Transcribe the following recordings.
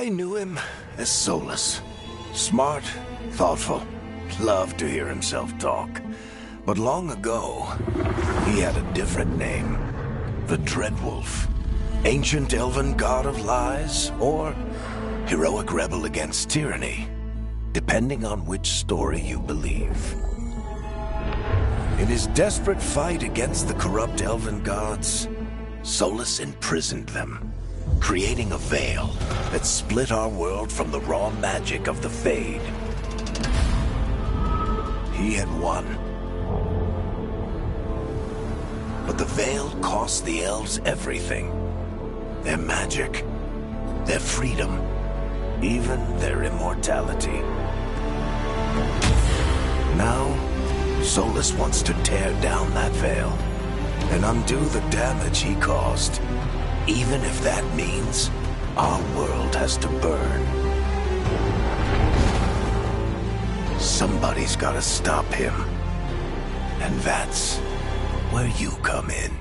I knew him as Solus. Smart, thoughtful, loved to hear himself talk. But long ago, he had a different name. The Dreadwolf. Ancient elven god of lies, or heroic rebel against tyranny, depending on which story you believe. In his desperate fight against the corrupt elven gods, Solus imprisoned them, creating a veil that split our world from the raw magic of the Fade. He had won. But the veil cost the elves everything. Their magic, their freedom, even their immortality. Now, Solus wants to tear down that veil and undo the damage he caused, even if that means our world has to burn. Somebody's gotta stop him, and that's where you come in.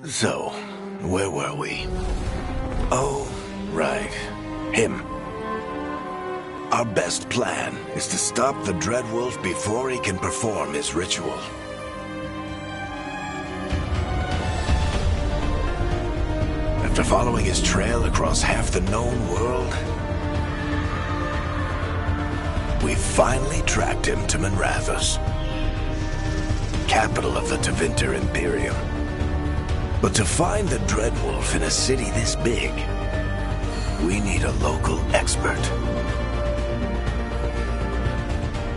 So, where were we? Oh, right. Him. Our best plan is to stop the Dreadwolf before he can perform his ritual. After following his trail across half the known world, we finally tracked him to Minrathous, capital of the Tevinter Imperium. But to find the Dreadwolf in a city this big we need a local expert.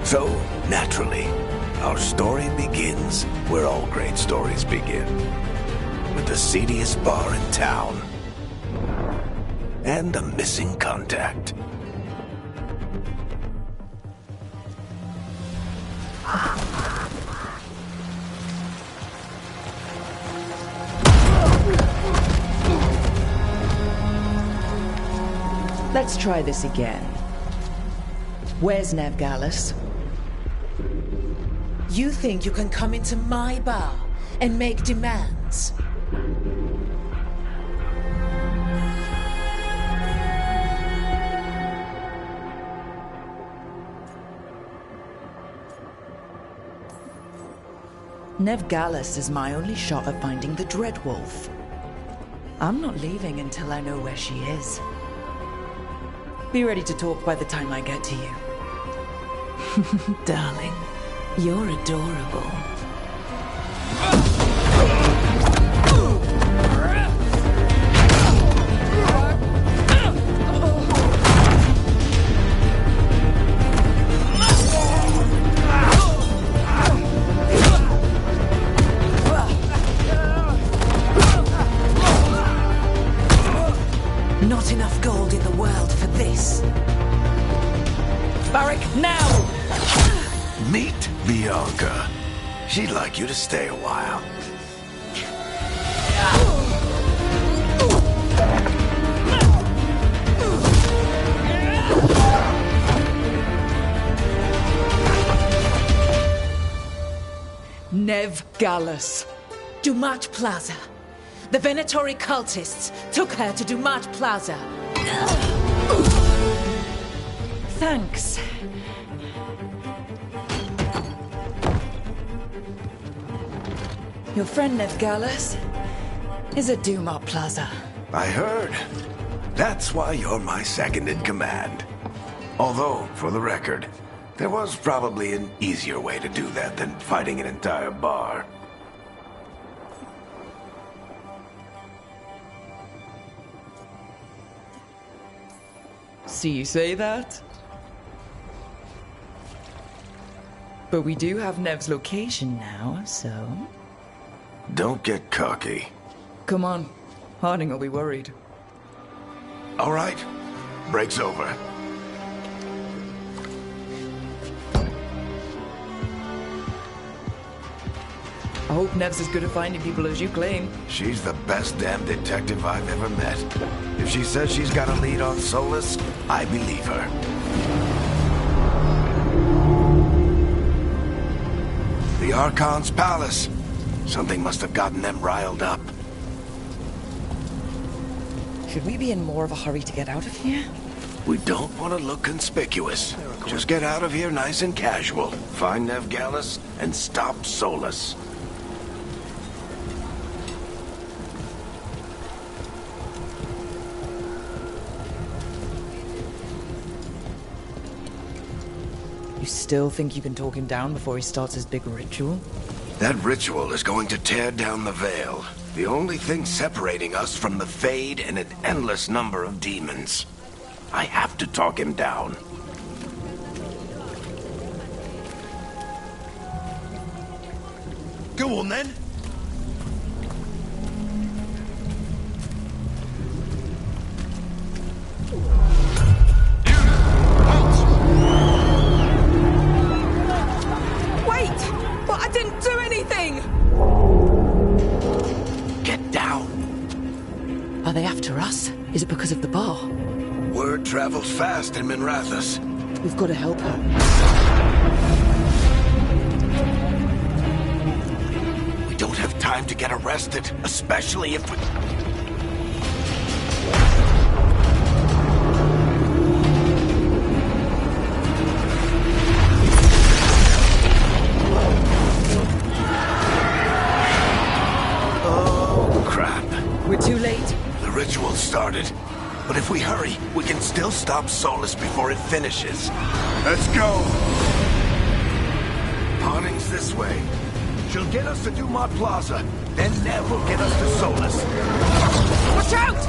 So, naturally, our story begins where all great stories begin. With the seediest bar in town. And a missing contact. Let's try this again. Where's Nev Gallus? You think you can come into my bar and make demands? Nev Gallus is my only shot at finding the Dreadwolf. I'm not leaving until I know where she is. Be ready to talk by the time I get to you. Darling, you're adorable. Not enough gold in the world for this. Barrack, now! Meet Bianca. She'd like you to stay a while. Nev Gallus. Dumat Plaza. The Venatori cultists took her to Dumat Plaza. Thanks. Your friend Nev Gallus is at Dumat Plaza. I heard. That's why you're my second in command. Although, for the record, there was probably an easier way to do that than fighting an entire bar. See you say that? But we do have Nev's location now, so... Don't get cocky. Come on. Harding will be worried. All right. Break's over. I hope Nev's as good at finding people as you claim. She's the best damn detective I've ever met. If she says she's got a lead on Solus, I believe her. The Archon's palace. Something must have gotten them riled up. Should we be in more of a hurry to get out of here? We don't want to look conspicuous. Just get out of here nice and casual. Find Nev Gallus and stop Solus. You still think you can talk him down before he starts his big ritual? That ritual is going to tear down the veil. The only thing separating us from the Fade and an endless number of demons. I have to talk him down. Go on then. Are they after us? Is it because of the bar? Word travels fast in Minrathous. We've got to help her. We don't have time to get arrested, especially if we... Oh, crap. We're too late. The ritual started. But if we hurry, we can still stop Solus before it finishes. Let's go! Harding's this way. She'll get us to Dumat Plaza. Then Nev will get us to Solus. Watch out!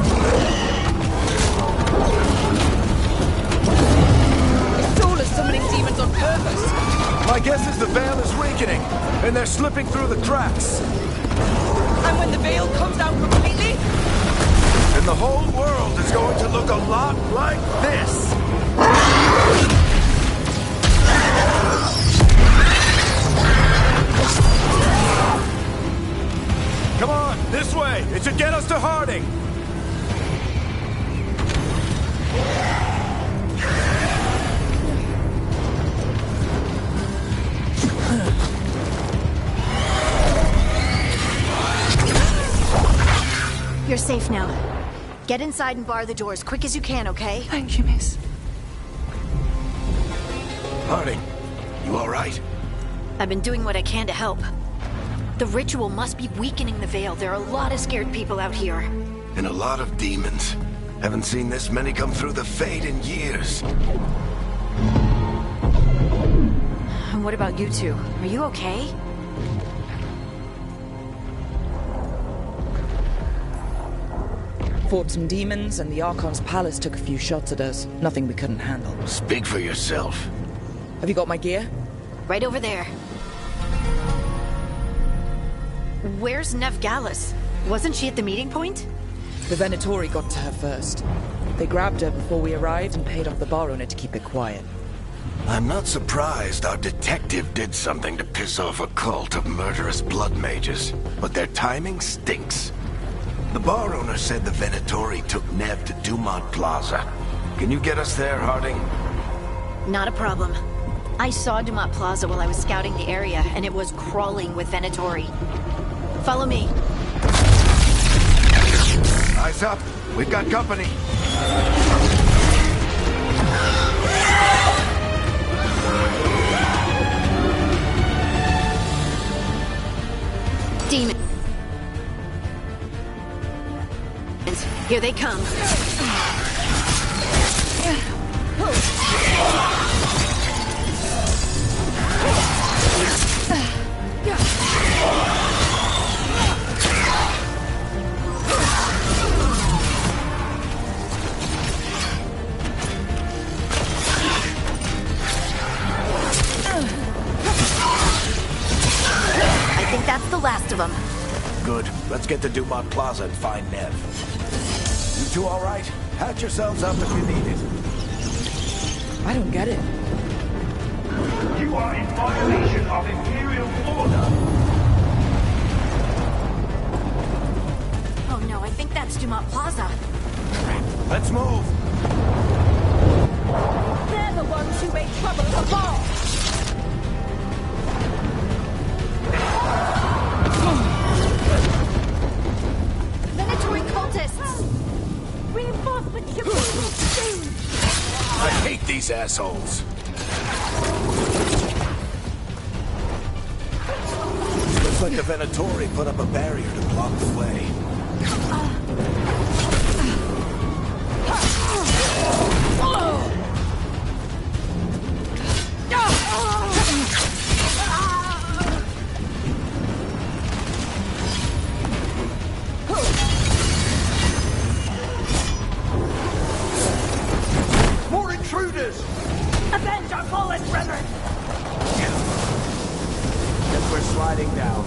It's Solus summoning demons on purpose. My guess is the veil is weakening, and they're slipping through the cracks. And when the veil comes down completely, And the whole world is going to look a lot like this. Come on, this way. It should get us to Harding. You're safe now. Get inside and bar the doors quick as you can, okay? thank you, miss. Harding, you all right? I've been doing what I can to help. The ritual must be weakening the veil. There are a lot of scared people out here. And a lot of demons. Haven't seen this many come through the Fade in years. And what about you two? Are you okay? Fought some demons, and the Archon's palace took a few shots at us. Nothing we couldn't handle. Speak for yourself. Have you got my gear? Right over there. Where's Nev Gallus? Wasn't she at the meeting point? The Venatori got to her first. They grabbed her before we arrived and paid off the bar owner to keep it quiet. I'm not surprised our detective did something to piss off a cult of murderous blood mages, but their timing stinks. The bar owner said the Venatori took Nev to Dumont Plaza. Can you get us there, Harding? Not a problem. I saw Dumont Plaza while I was scouting the area, and it was crawling with Venatori. Follow me. Eyes up. We've got company. Demons. Here they come. I think that's the last of them. Good. Let's get to Dumont Plaza and find Nev. You two all right? Patch yourselves up if you need it. I don't get it. You are in violation of Imperial order. Oh no, I think that's Dumont Plaza. Let's move. They're the ones who made trouble at the bar. Venatori cultists! Reinforcements should be soon. I hate these assholes. Looks like the Venatori put up a barrier to block the way. More intruders! Avenge our fallen brethren. Guess we're sliding down.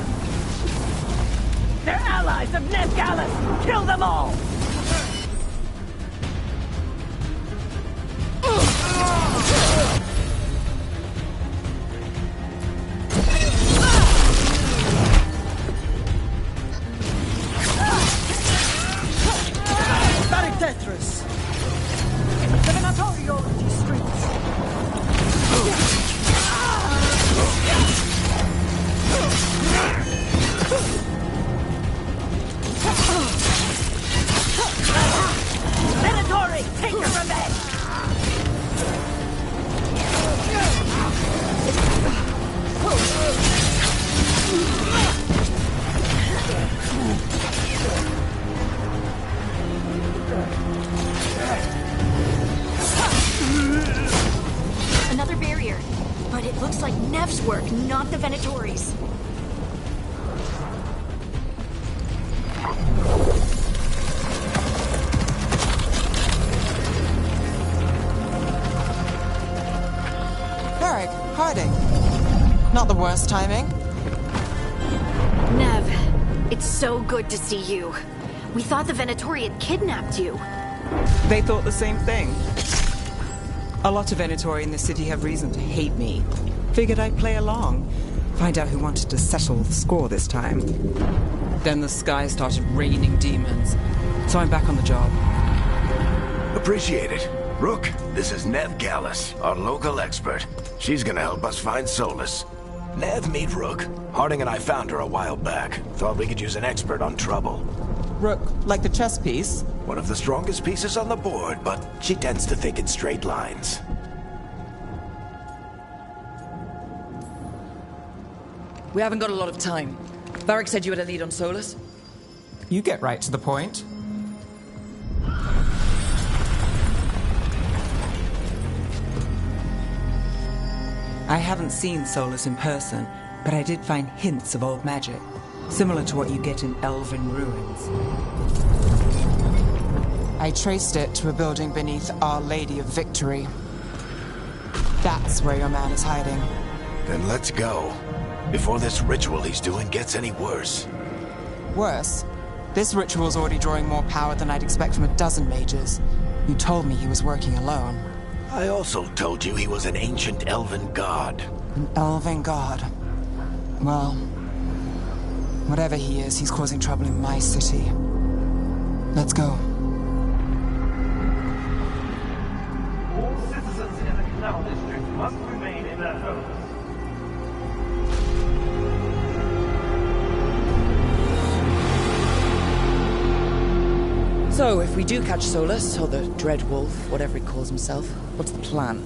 They're allies of Nev Gallus. Kill them all. Static Tetris. The Venatoriology streets. Venatori, take your revenge! Another barrier. But it looks like Nev's work, not the Venatori's. Varric, Harding. Not the worst timing. Nev, it's so good to see you. We thought the Venatori had kidnapped you. They thought the same thing. A lot of Venatori in the city have reason to hate me. Figured I'd play along. Find out who wanted to settle the score this time. Then the sky started raining demons. So I'm back on the job. Appreciate it. Rook, this is Nev Gallus, our local expert. She's gonna help us find Solus. Nev, meet Rook. Harding and I found her a while back. Thought we could use an expert on trouble. Rook, like the chess piece? One of the strongest pieces on the board, but she tends to think in straight lines. We haven't got a lot of time. Varric said you had a lead on Solus. You get right to the point. I haven't seen Solus in person, but I did find hints of old magic, similar to what you get in elven ruins. I traced it to a building beneath Our Lady of Victory. That's where your man is hiding. Then let's go. Before this ritual he's doing gets any worse. Worse, this ritual's already drawing more power than I'd expect from a dozen mages. You told me he was working alone. I also told you he was an ancient elven god. An elven god. Well, whatever he is, he's causing trouble in my city. Let's go. All citizens in the Canal District must remain in their homes. So, if we do catch Solus, or the Dread Wolf, whatever he calls himself, what's the plan?